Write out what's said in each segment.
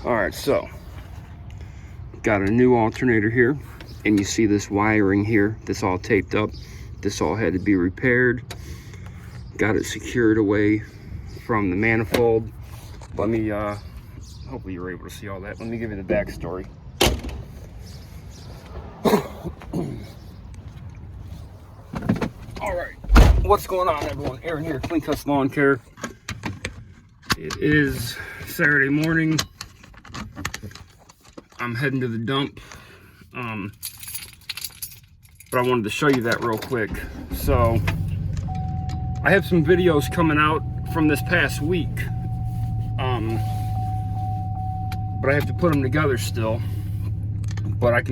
Alright, so got a new alternator here, and you see this wiring here, this all taped up. This all had to be repaired. Got it secured away from the manifold. Let me hopefully you're able to see all that. Let me give you the backstory. Alright, what's going on, everyone? Aaron here, Clean Cuts Lawn Care. It is Saturday morning. I'm heading to the dump, but I wanted to show you that real quick. So I have some videos coming out from this past week, but I have to put them together still. But I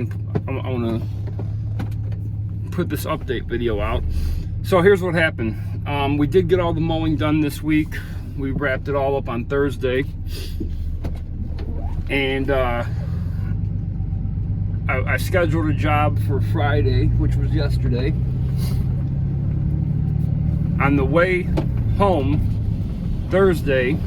want to put this update video out. So here's what happened. We did get all the mowing done this week. We wrapped it all up on Thursday, and I scheduled a job for Friday, which was yesterday. On the way home Thursday,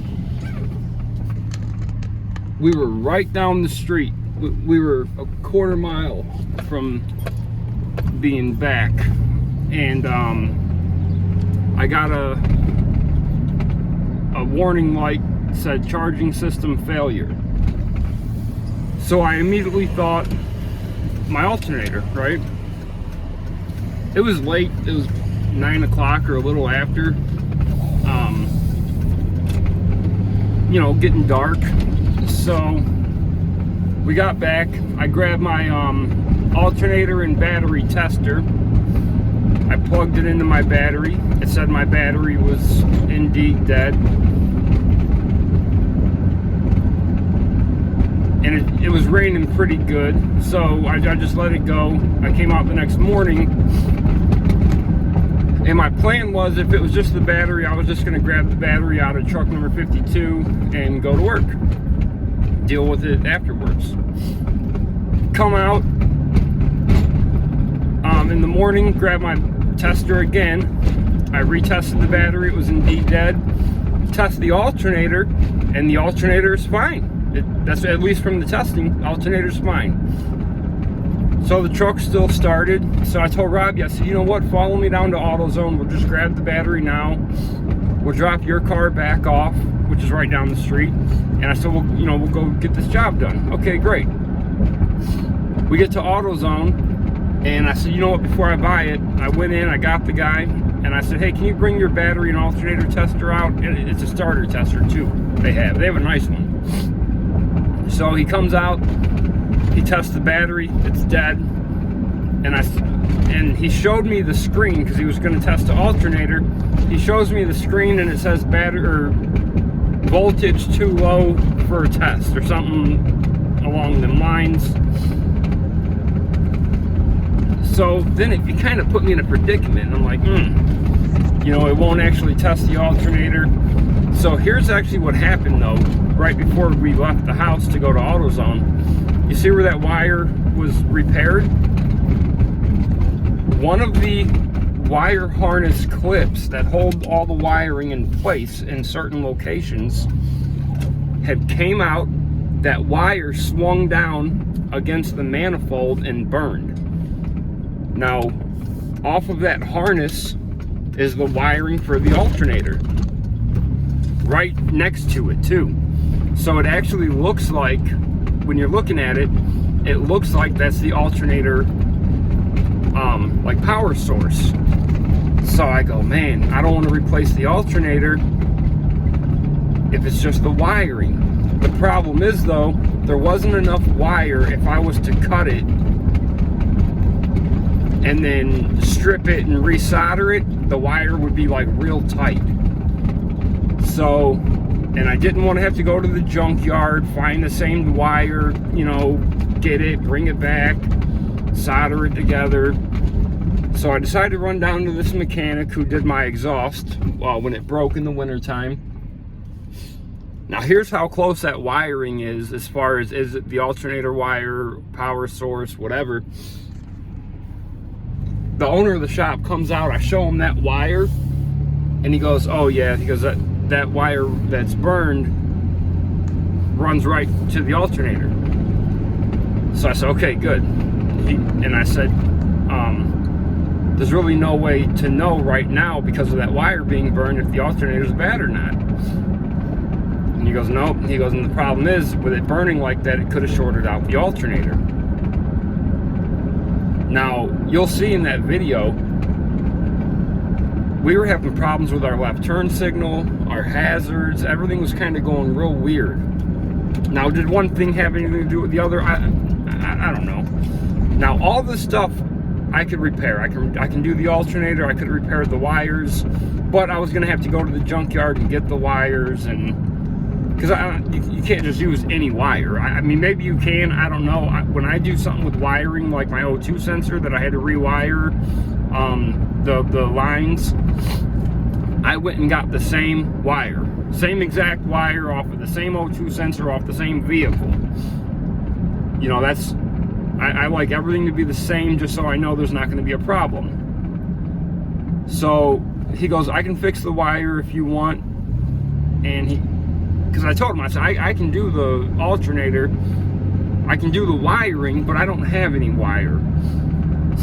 we were right down the street. We were a quarter mile from being back, and I got a warning light that said charging system failure. So I immediately thought, my alternator, right? It was late, it was 9 o'clock or a little after, you know, getting dark. So we got back, I grabbed my alternator and battery tester. I plugged it into my battery. It said my battery was indeed dead. And it was raining pretty good, so I just let it go. I came out the next morning, and my plan was, if it was just the battery, I was just going to grab the battery out of truck number 52 and go to work. Deal with it afterwards. Come out in the morning, grab my tester again. I retested the battery, it was indeed dead. Test the alternator, and the alternator is fine. That's at least from the testing, alternator's fine. So the truck still started. So I told Robbie, I said, you know what, follow me down to AutoZone. We'll just grab the battery now. We'll drop your car back off, which is right down the street. And I said, well, you know, we'll go get this job done. Okay, great. We get to AutoZone, and I said, you know what, before I buy it, I went in, I got the guy, and I said, hey, can you bring your battery and alternator tester out? And it's a starter tester too. They have a nice one. So he comes out, he tests the battery, it's dead, and he showed me the screen because he was going to test the alternator. He shows me the screen, and it says battery or voltage too low for a test or something along them lines. So then it kind of put me in a predicament. I'm like, you know, it won't actually test the alternator. So here's actually what happened though, right before we left the house to go to AutoZone. You see where that wire was repaired? One of the wire harness clips that hold all the wiring in place in certain locations had came out. That wire swung down against the manifold and burned. Now, off of that harness is the wiring for the alternator. Right next to it too. So it actually looks like, when you're looking at it, it looks like that's the alternator like power source. So I go, man, I don't want to replace the alternator if it's just the wiring. The problem is though, there wasn't enough wire. If I was to cut it and then strip it and resolder it, the wire would be like real tight. So, and I didn't want to have to go to the junkyard, find the same wire, you know, get it, bring it back, solder it together. So I decided to run down to this mechanic who did my exhaust when it broke in the wintertime. Now here's how close that wiring is as far as, is it the alternator wire, power source, whatever. The owner of the shop comes out, I show him that wire, and he goes, oh yeah, he goes, that wire that's burned runs right to the alternator. So I said, okay, good. And I said, there's really no way to know right now because of that wire being burned if the alternator's bad or not. And he goes, nope. He goes, and the problem is, with it burning like that, it could have shorted out the alternator. Now, you'll see in that video, we were having problems with our left turn signal, our hazards, everything was kind of going real weird. Now, did one thing have anything to do with the other? I don't know. Now, all this stuff I could repair. I can do the alternator, I could repair the wires, but I was going to have to go to the junkyard and get the wires, and because you can't just use any wire. I mean, maybe you can, I don't know. When I do something with wiring, like my O2 sensor that I had to rewire the lines, I went and got the same wire, same exact wire off of the same O2 sensor off the same vehicle. You know, that's, I like everything to be the same just so I know there's not going to be a problem. So he goes, I can fix the wire if you want. And because I told him, I said, I can do the alternator, I can do the wiring, but I don't have any wire.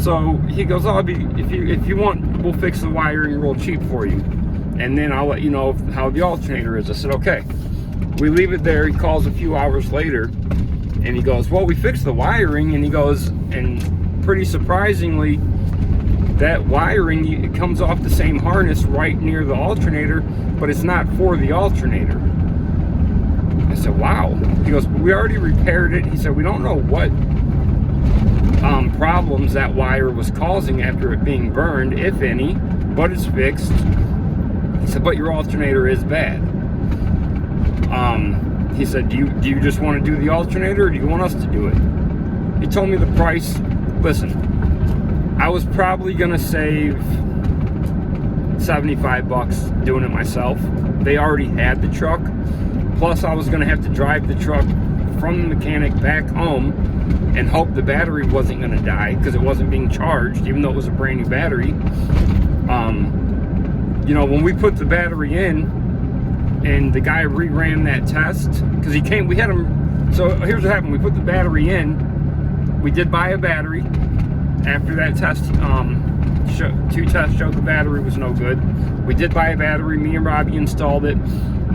So he goes, if you want, we'll fix the wiring real cheap for you, and then I'll let you know how the alternator is. I said, okay. We leave it there. He calls a few hours later, and he goes, well, we fixed the wiring. And he goes, and pretty surprisingly, that wiring, it comes off the same harness right near the alternator, but it's not for the alternator. I said, wow. He goes, we already repaired it. He said, we don't know what problems that wire was causing after it being burned, if any, but it's fixed. He said, but your alternator is bad. He said, do you just want to do the alternator, or do you want us to do it? He told me the price. Listen, I was probably gonna save $75 doing it myself. They already had the truck. Plus, I was gonna have to drive the truck from the mechanic back home and hope the battery wasn't gonna die because it wasn't being charged, even though it was a brand new battery. You know, when we put the battery in, and the guy reran that test, because we had him, so here's what happened. We put the battery in, we did buy a battery. After that test, 2 tests showed the battery was no good. We did buy a battery, me and Robbie installed it.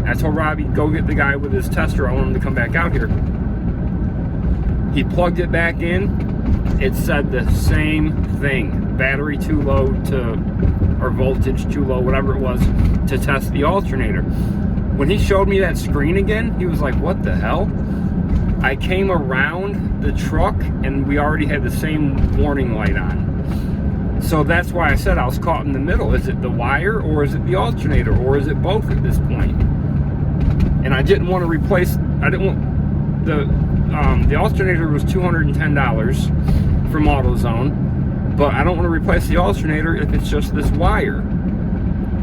I told Robbie, go get the guy with his tester, I want him to come back out here. He plugged it back in, it said the same thing. Battery too low or voltage too low, whatever it was, to test the alternator. When he showed me that screen again, he was like, what the hell? I came around the truck and we already had the same warning light on. So that's why I said I was caught in the middle. Is it the wire, or is it the alternator, or is it both at this point? And I didn't want to replace, I didn't want, the alternator was $210 from AutoZone, but I don't want to replace the alternator if it's just this wire.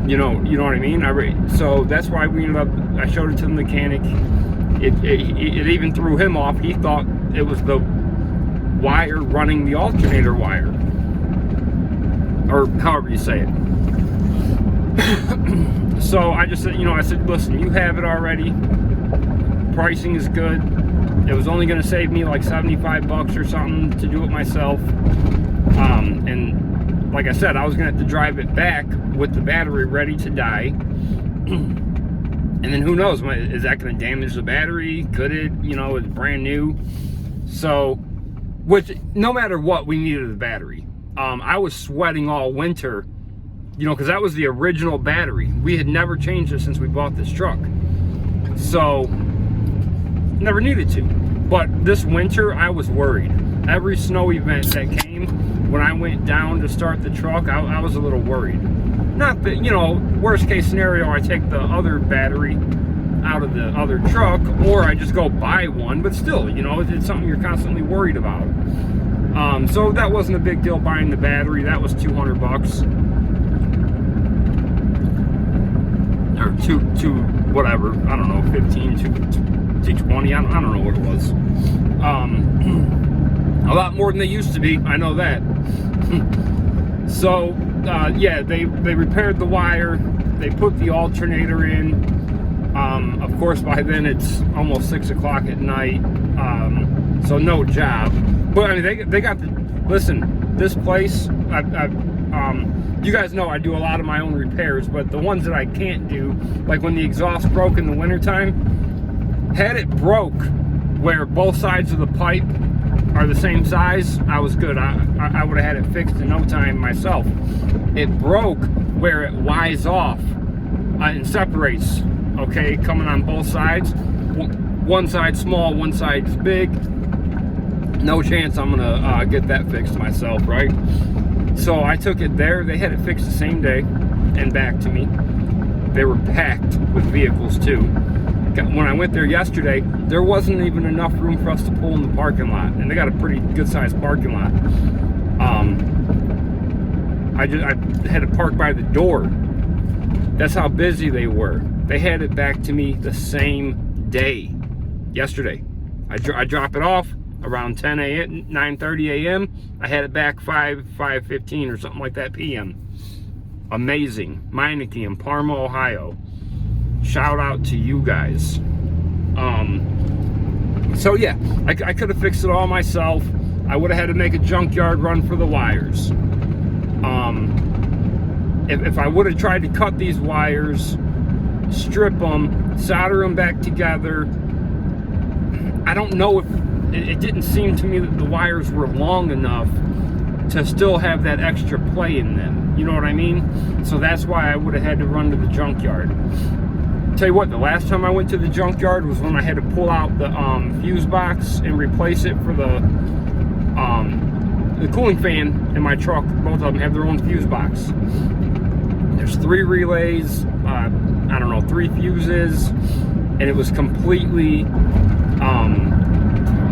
You know what I mean? So that's why we ended up, I showed it to the mechanic. It even threw him off. He thought it was the wire running the alternator wire, or however you say it. So I just said, I said, listen, you have it already. Pricing is good. It was only going to save me like $75 or something to do it myself. And like I said, I was going to have to drive it back with the battery ready to die. And then who knows, is that going to damage the battery? Could it? It's brand new. So, which, no matter what, we needed the battery. I was sweating all winter, because that was the original battery. We had never changed it since we bought this truck. So, never needed to. But this winter, I was worried. Every snow event that came, when I went down to start the truck, I was a little worried. Not that, worst case scenario, I take the other battery out of the other truck, or I just go buy one, but still, it's something you're constantly worried about. So that wasn't a big deal buying the battery. That was $200. Or two, whatever, I don't know, 15 to 20, I don't know what it was. A lot more than they used to be, I know that. So, yeah, they repaired the wire, they put the alternator in, Of course, by then it's almost 6 o'clock at night, so no job. But I mean, they got the, listen, this place, you guys know I do a lot of my own repairs, but the ones that I can't do, like when the exhaust broke in the wintertime, had it broke where both sides of the pipe are the same size, I was good. I would have had it fixed in no time myself. It broke where it wires off and separates, okay, coming on both sides. One side small, one side's big. No chance I'm gonna get that fixed myself, right? So I took it there. They had it fixed the same day and back to me. They were packed with vehicles too. When I went there yesterday, there wasn't even enough room for us to pull in the parking lot, and they got a pretty good sized parking lot. I had to park by the door. That's how busy they were. They had it back to me the same day, yesterday. I drop it off around 10 a.m., 9:30 a.m. I had it back 5:15 or something like that p.m. Amazing. Meineke in Parma, Ohio. Shout out to you guys. So yeah, I could have fixed it all myself. I would have had to make a junkyard run for the wires. If I would have tried to cut these wires, strip them, solder them back together, I don't know if it didn't seem to me that the wires were long enough to still have that extra play in them. You know what I mean? So that's why I would have had to run to the junkyard. Tell you what, the last time I went to the junkyard was when I had to pull out the fuse box and replace it for the cooling fan in my truck. Both of them have their own fuse box. There's 3 relays, I don't know, 3 fuses, and it was completely,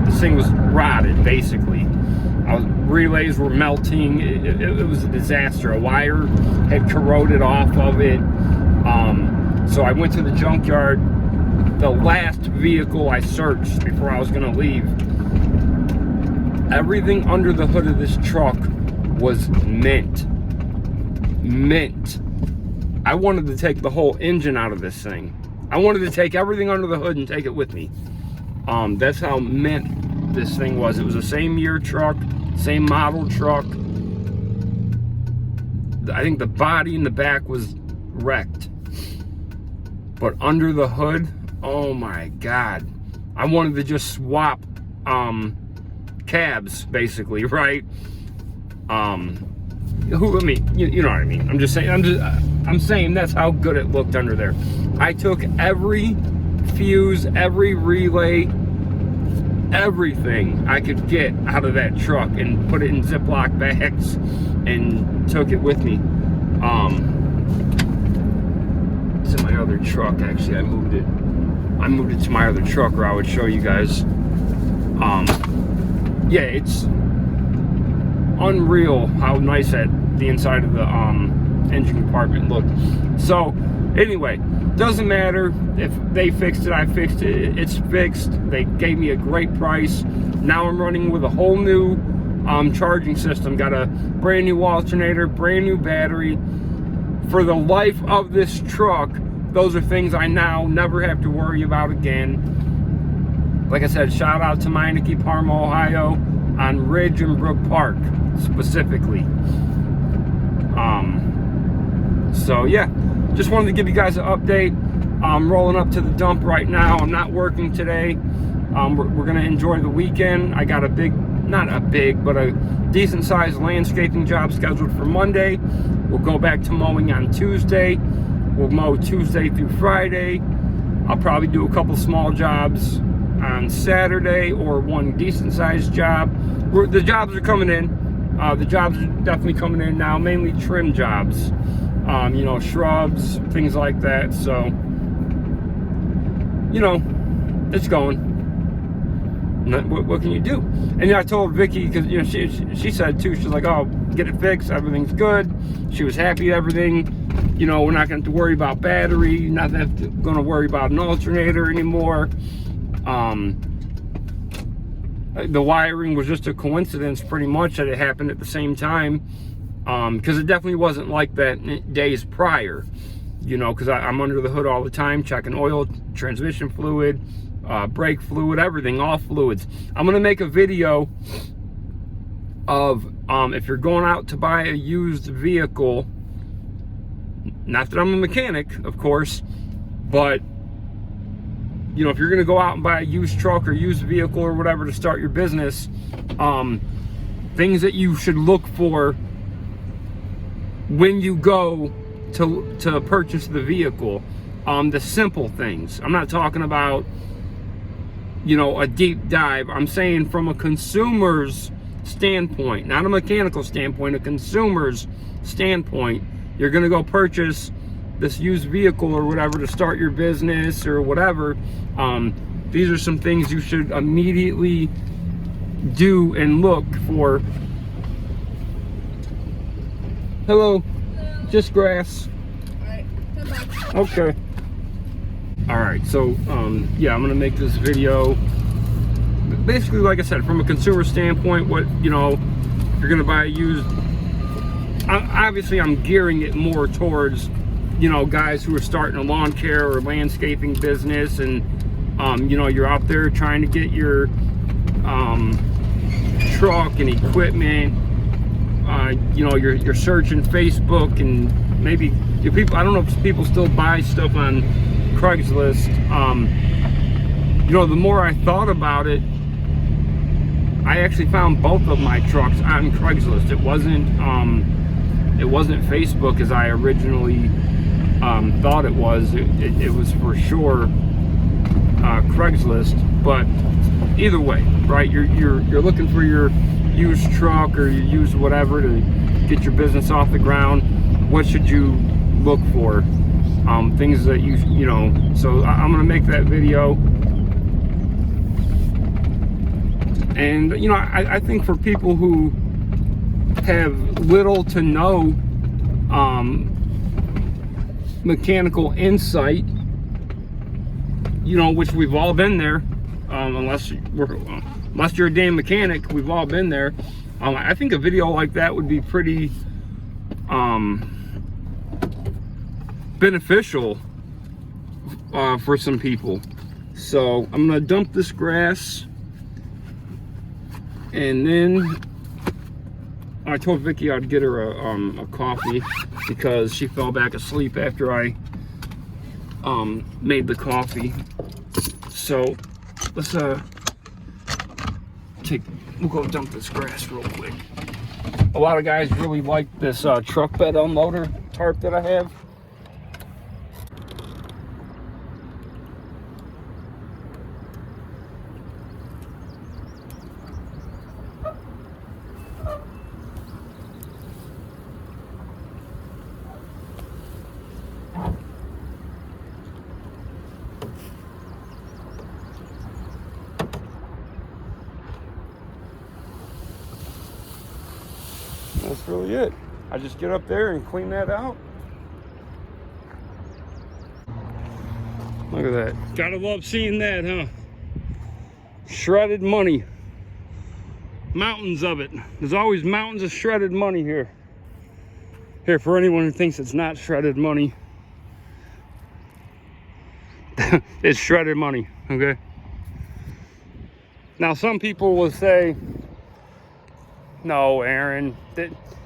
this thing was rotted, basically. Relays were melting. It was a disaster. A wire had corroded off of it. So I went to the junkyard. The last vehicle I searched before I was going to leave, everything under the hood of this truck was mint. I wanted to take the whole engine out of this thing. I wanted to take everything under the hood and take it with me. That's how mint this thing was. It was the same year truck, same model truck. I think the body in the back was wrecked. But under the hood, oh my God. I wanted to just swap cabs, basically, right? I mean, you know what I mean. I'm just saying, I'm saying that's how good it looked under there. I took every fuse, every relay, everything I could get out of that truck and put it in Ziploc bags and took it with me. It's in my other truck, actually. I moved it to my other truck, or I would show you guys. Yeah, it's unreal how nice that the inside of the engine compartment looked. So anyway, doesn't matter if they fixed it, I fixed it. It's fixed. They gave me a great price. Now I'm running with a whole new charging system. Got a brand new alternator, brand new battery. For the life of this truck, those are things I now never have to worry about again. Like I said, shout out to Meineke, Parma, Ohio, on Ridge and Brook Park, specifically. So yeah, just wanted to give you guys an update. I'm rolling up to the dump right now. I'm not working today. We're gonna enjoy the weekend. I got not a big, but a decent sized landscaping job scheduled for Monday. We'll go back to mowing on Tuesday. We'll mow Tuesday through Friday. I'll probably do a couple small jobs on Saturday, or one decent sized job. The jobs are coming in. The jobs are definitely coming in now, mainly trim jobs. You know, shrubs, things like that. So, you know, it's going. What can you do? And I told Vicky, because you know she said too, she's like, oh, get it fixed, everything's good. She was happy with everything. You know, we're not going to worry about battery, not going to worry about an alternator anymore. The wiring was just a coincidence, pretty much, that it happened at the same time, because it definitely wasn't like that days prior. you know, because I'm under the hood all the time, checking oil, transmission fluid, brake fluid, everything, all fluids. I'm going to make a video of if you're going out to buy a used vehicle, not that I'm a mechanic, of course, but you know, if you're going to go out and buy a used truck or used vehicle or whatever to start your business, things that you should look for when you go to purchase the vehicle. The simple things. I'm not talking about, you know, a deep dive. I'm saying from a consumer's standpoint, not a mechanical standpoint, a consumer's standpoint. You're going to go purchase this used vehicle or whatever to start your business or whatever. These are some things you should immediately do and look for. Hello. Just grass. Alright, come back. Okay. Alright, so yeah, I'm gonna make this video basically, like I said, from a consumer standpoint. What, you know, if you're gonna buy a used, obviously I'm gearing it more towards, you know, guys who are starting a lawn care or landscaping business, and you know, you're out there trying to get your truck and equipment. You know, you're searching Facebook, and maybe people, I don't know if people still buy stuff on Craigslist. You know, the more I thought about it, I actually found both of my trucks on Craigslist. It wasn't Facebook as I originally thought it was. It was for sure Craigslist. But either way, right? You're looking for your used truck or your used whatever to get your business off the ground. What should you look for? Things that you know. So I'm gonna make that video. And you know, I think for people who have little to no mechanical insight, you know, which we've all been there, unless you're a damn mechanic, we've all been there. I think a video like that would be pretty beneficial for some people. So I'm gonna dump this grass, and then I told Vicky I'd get her a coffee because she fell back asleep after I made the coffee. So let's we'll go dump this grass real quick. A lot of guys really like this truck bed unloader tarp that I have. That's really it. I just get up there and clean that out. Look at that. Gotta love seeing that, huh? Shredded money. Mountains of it. There's always mountains of shredded money here. Here, for anyone who thinks it's not shredded money, it's shredded money, okay? Now, some people will say, no, Aaron,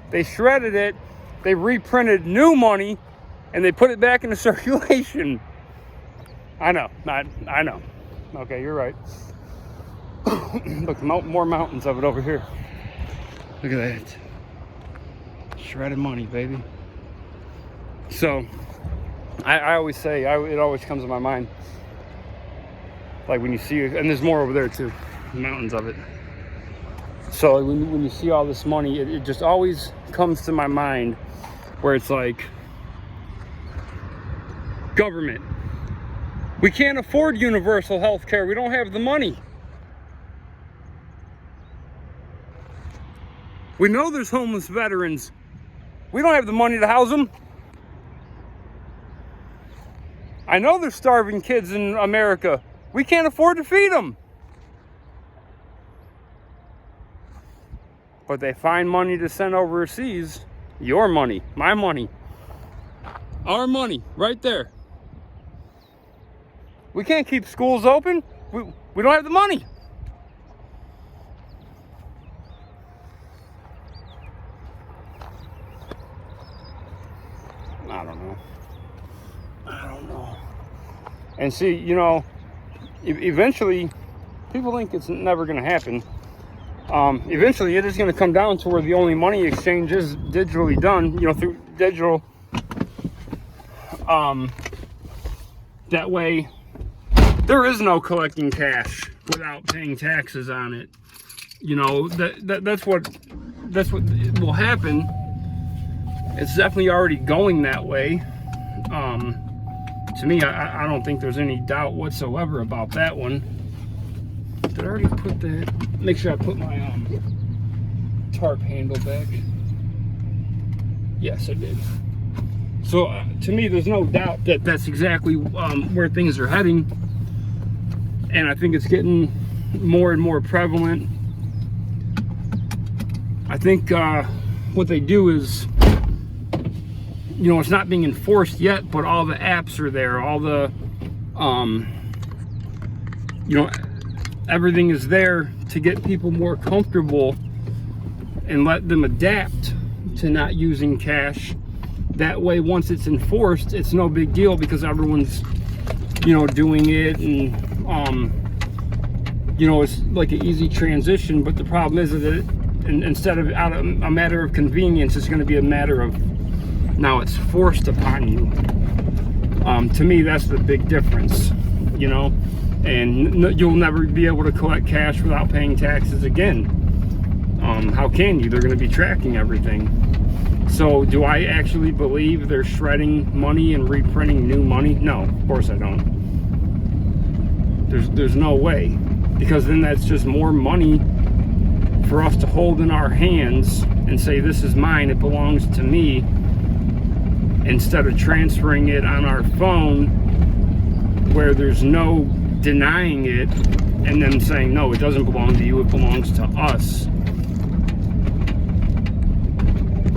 they shredded it, they reprinted new money, and they put it back into circulation. I know, I know. Okay, you're right. Look, more mountains of it over here. Look at that. Shredded money, baby. So, I always say, it always comes to my mind, like when you see, and there's more over there too, mountains of it. So when you see all this money, it just always comes to my mind where it's like, government, we can't afford universal health care. We don't have the money. We know there's homeless veterans. We don't have the money to house them. I know there's starving kids in America. We can't afford to feed them. But they find money to send overseas. Your money, my money. Our money, right there. We can't keep schools open. We don't have the money. I don't know. And see, you know, eventually, people think it's never going to happen. Eventually, it is going to come down to where the only money exchange is digitally done, you know, through digital. That way, there is no collecting cash without paying taxes on it. You know, that's what will happen. It's definitely already going that way. To me, I don't think there's any doubt whatsoever about that one. Did I already put that? Make sure I put my tarp handle back. Yes, I did. So to me, there's no doubt that that's exactly where things are heading. And I think it's getting more and more prevalent. I think what they do is, you know, it's not being enforced yet, but all the apps are there. All the, you know, everything is there to get people more comfortable and let them adapt to not using cash. That way, once it's enforced, it's no big deal because everyone's, you know, doing it, and you know, it's like an easy transition. But the problem is that instead of out of a matter of convenience, it's going to be a matter of now it's forced upon you. To me, that's the big difference, you know. And you'll never be able to collect cash without paying taxes again. How can you? They're going to be tracking everything. So do I actually believe they're shredding money and reprinting new money? No, of course I don't. There's no way, because then that's just more money for us to hold in our hands and say, this is mine, it belongs to me, instead of transferring it on our phone where there's no denying it and then saying, no, it doesn't belong to you, it belongs to us.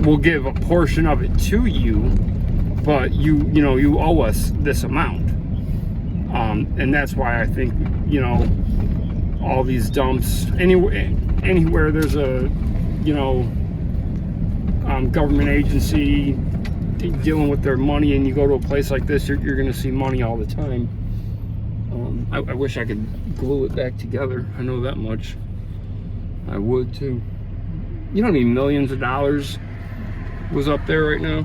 We'll give a portion of it to you, but you know, you owe us this amount. And that's why I think, you know, all these dumps, anywhere there's a, you know, government agency dealing with their money, and you go to a place like this, you're going to see money all the time. I wish I could glue it back together. I know that much. I would too. You know how many millions of dollars was up there right now?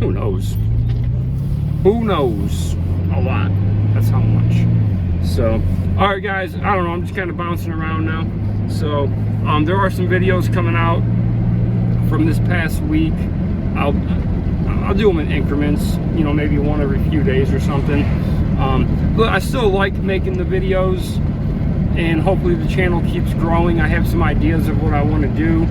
Who knows? Who knows? A lot. That's how much. So, all right, guys. I don't know. I'm just kind of bouncing around now. So, there are some videos coming out from this past week. I'll do them in increments. You know, maybe one every few days or something. But I still like making the videos, and hopefully the channel keeps growing. I have some ideas of what I want to do.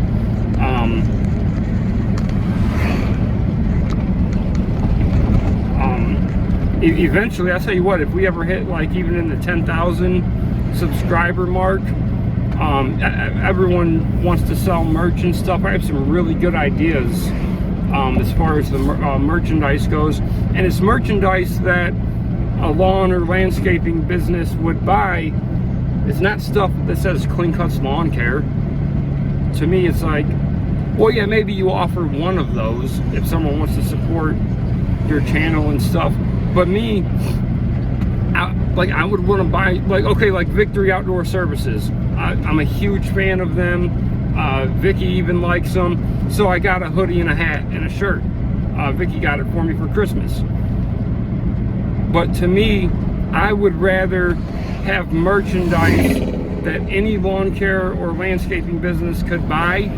Eventually, I'll tell you what, if we ever hit like even in the 10,000 subscriber mark, everyone wants to sell merch and stuff. I have some really good ideas as far as the merchandise goes, and it's merchandise that a lawn or landscaping business would buy. It's not stuff that says Clean Cuts Lawn Care. To me, it's like, well, yeah, maybe you offer one of those if someone wants to support your channel and stuff. But me, I would want to buy, like, okay, like Victory Outdoor Services. I'm a huge fan of them. Vicky even likes them. So I got a hoodie and a hat and a shirt. Vicky got it for me for Christmas. But to me, I would rather have merchandise that any lawn care or landscaping business could buy,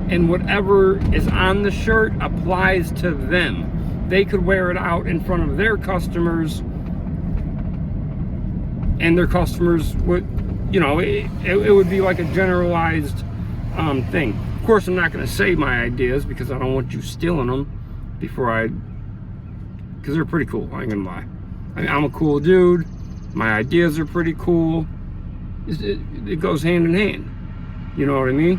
and whatever is on the shirt applies to them. They could wear it out in front of their customers, and their customers would, you know, it would be like a generalized thing. Of course, I'm not going to say my ideas because I don't want you stealing them because they're pretty cool. I ain't gonna lie. I mean, I'm a cool dude. My ideas are pretty cool. It goes hand in hand. You know what I mean?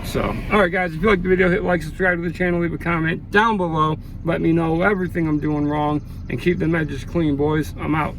So, all right, guys, if you like the video, hit like, subscribe to the channel, leave a comment down below. Let me know everything I'm doing wrong, and keep them edges clean, boys. I'm out.